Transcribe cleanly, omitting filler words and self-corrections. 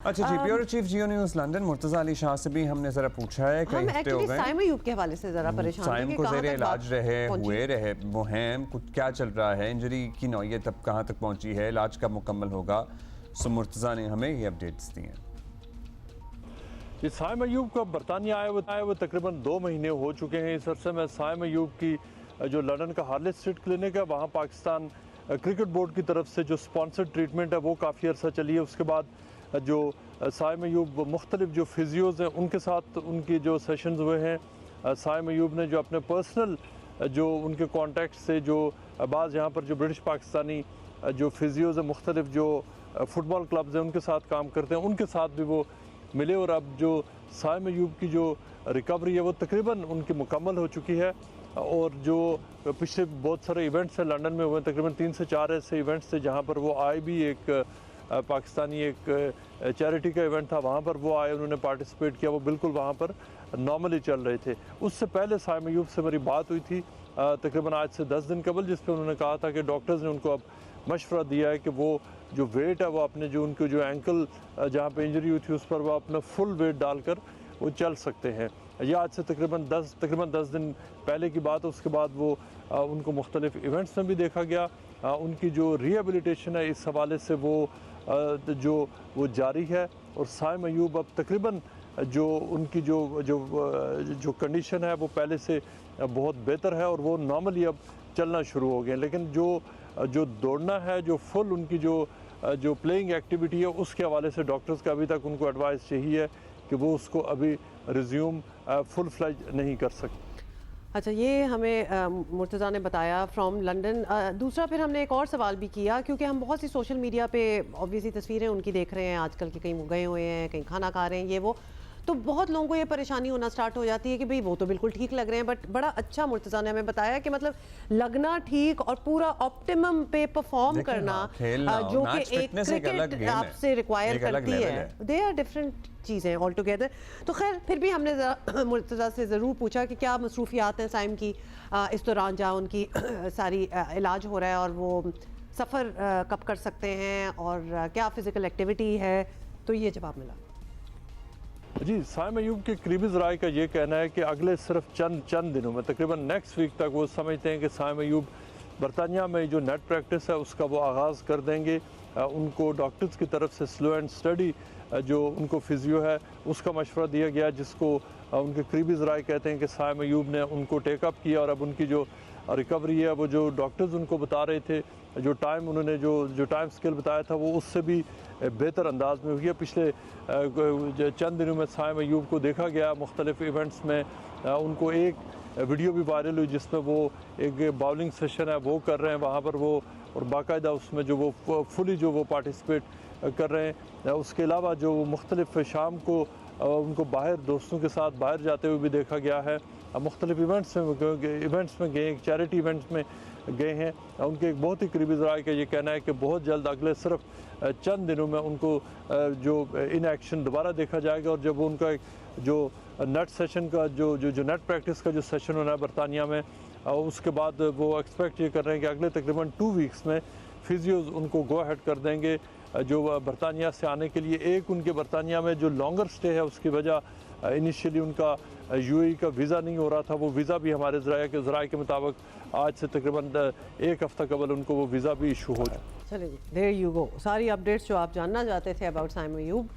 अच्छा जी, bureau chief जियो news London Murtaza Ali Shah से भी हमने जरा पूछा है कई हफ्ते हो गए साइम अयूब के हवाले से जरा परेशान थे साइम कि को कहाँ ज़ेरे तक इलाज बात रहे वो हैं कुछ क्या चल रहा है, इंजरी की नौयत अब कहाँ तक पहुँची है, इलाज कब मुकम्मल होगा। सो मुर्तज़ा ने हमें ये अपडेट्स दी हैं। ये साइम अयूब को बरतानिया आए हुए तकरीबन 2 महीने हो चुके हैं। इस अरसे में साइम अयूब की जो लंदन का हार्लेट स्ट्रीट क्लिनिक है वहाँ पाकिस्तान क्रिकेट बोर्ड की तरफ से जो स्पॉन्सर्ड ट्रीटमेंट है वो काफ़ी अर्सा चली है। उसके बाद जो साइम अयूब मुख्तलिफ जो फिजियोज़ हैं उनके साथ उनकी जो सेशंस हुए हैं। साइम अयूब ने जो अपने पर्सनल जो उनके कॉन्टैक्ट से जो बाज़ यहाँ पर जो ब्रिटिश पाकिस्तानी जो फिजियोज़ हैं मुख्तलिफ जो फ़ुटबॉल क्लब्स हैं उनके साथ काम करते हैं उनके साथ भी वो मिले और अब जो साइम अयूब की जो रिकवरी है वो तकरीबन उनकी मुकम्मल हो चुकी है। और जो पिछले बहुत सारे इवेंट्स हैं लंदन में हुए, तकरीबन 3 से 4 ऐसे इवेंट्स थे जहाँ पर वो आए भी। एक पाकिस्तानी एक चैरिटी का इवेंट था, वहाँ पर वो आए, उन्होंने पार्टिसिपेट किया, वो बिल्कुल वहाँ पर नॉर्मली चल रहे थे। उससे पहले साइम अयूब से मेरी बात हुई थी तकरीबन आज से 10 दिन कबल, जिस पर उन्होंने कहा था कि डॉक्टर्स ने उनको अब मशवरा दिया है कि वो जो वेट है वो अपने जो उनको जो एंकल जहाँ पे इंजरी हुई थी उस पर वो अपना फुल वेट डालकर वो चल सकते हैं। ये आज से तकरीबन 10 दिन पहले की बात है। उसके बाद वो उनको मुख्तलिफ इवेंट्स में भी देखा गया। उनकी जो रिहेबिलिटेशन है इस हवाले से वो जारी है। और साइम अयूब अब तकरीबन जो उनकी जो कंडीशन है वो पहले से बहुत बेहतर है और वो नॉर्मली अब चलना शुरू हो गए। लेकिन जो दौड़ना है, जो फुल उनकी जो प्लेइंग एक्टिविटी है उसके हवाले से डॉक्टर्स का अभी तक उनको एडवाइस यही है कि वो उसको अभी रिज्यूम फुल फ्लेज नहीं कर सकते। अच्छा, ये हमें मुर्तज़ा ने बताया फ्रॉम लंदन। दूसरा फिर हमने एक और सवाल भी किया क्योंकि हम बहुत सी सोशल मीडिया पे ऑब्वियसली तस्वीरें उनकी देख रहे हैं आजकल कि कहीं वो गए हुए हैं, कहीं खाना खा रहे हैं, ये वो, तो बहुत लोगों को ये परेशानी होना स्टार्ट हो जाती है कि भाई वो तो बिल्कुल ठीक लग रहे हैं, बट बड़ा अच्छा मुर्तज़ा ने हमें बताया कि मतलब लगना ठीक और पूरा ऑप्टिमम पे परफॉर्म करना जो कि एक क्रिकेट आपसे रिक्वायर करती है, दे आर डिफरेंट चीज़ें ऑल टुगेदर। तो खैर फिर भी हमने मुर्तज़ा से ज़रूर पूछा कि क्या मसरूफियात हैं साइम की इस दौरान जहाँ उनकी सारी इलाज हो रहा है और वो सफ़र कब कर सकते हैं और क्या फ़िज़िकल एक्टिविटी है, तो ये जवाब मिला। जी, साइम अयूब के करीबी ज़राए का ये कहना है कि अगले सिर्फ चंद दिनों में तकरीबन नेक्स्ट वीक तक वो समझते हैं कि साइम अयूब बरतानिया में जो नेट प्रैक्टिस है उसका वो आगाज़ कर देंगे। उनको डॉक्टर्स की तरफ से स्लो एंड स्टडी जो उनको फिजियो है उसका मशवरा दिया गया, जिसको उनके करीबी ज़राए कहते हैं कि साइम अयूब ने उनको टेकअप किया और अब उनकी जो रिकवरी है वो जो डॉक्टर्स उनको बता रहे थे, जो टाइम उन्होंने जो टाइम स्केल बताया था वो उससे भी बेहतर अंदाज में हुई है। पिछले चंद दिनों में साइम अयूब को देखा गया मुख्तलिफ इवेंट्स में। उनको एक वीडियो भी वायरल हुई जिसमें वो एक बाउलिंग सेशन है वो कर रहे हैं वहाँ पर वो, और बाकायदा उसमें जो वो फुली जो वो पार्टिसिपेट कर रहे हैं। उसके अलावा जो मुख्तलिफ शाम को उनको बाहर दोस्तों के साथ बाहर जाते हुए भी देखा गया है। मुख्तलिफ इवेंट्स में गए, एक चैरिटी इवेंट्स में गए हैं। उनके एक बहुत ही करीबी ज़राए का ये कहना है कि बहुत जल्द अगले सिर्फ चंद दिनों में उनको जो इन एक्शन दोबारा देखा जाएगा। और जब उनका जो नेट सेशन का जो नेट प्रैक्टिस का जो सेशन होना है बरतानिया में, उसके बाद वो एक्सपेक्ट ये कर रहे हैं कि अगले तकरीबन 2 वीक्स में फिजियोज़ उनको गो अहेड कर देंगे जो बरतानिया से आने के लिए। एक उनके बरतानिया में जो लॉन्गर स्टे है उसकी वजह इनिशियली उनका यूएई का वीज़ा नहीं हो रहा था, वो वीज़ा भी हमारे ज़राए के मुताबिक आज से तकरीबन 1 हफ़्ता कबल उनको वो वीज़ा भी इशू हो जाए। चलिए, देयर यू गो, सारी अपडेट्स जो आप जानना चाहते थे अबाउट साइम अयूब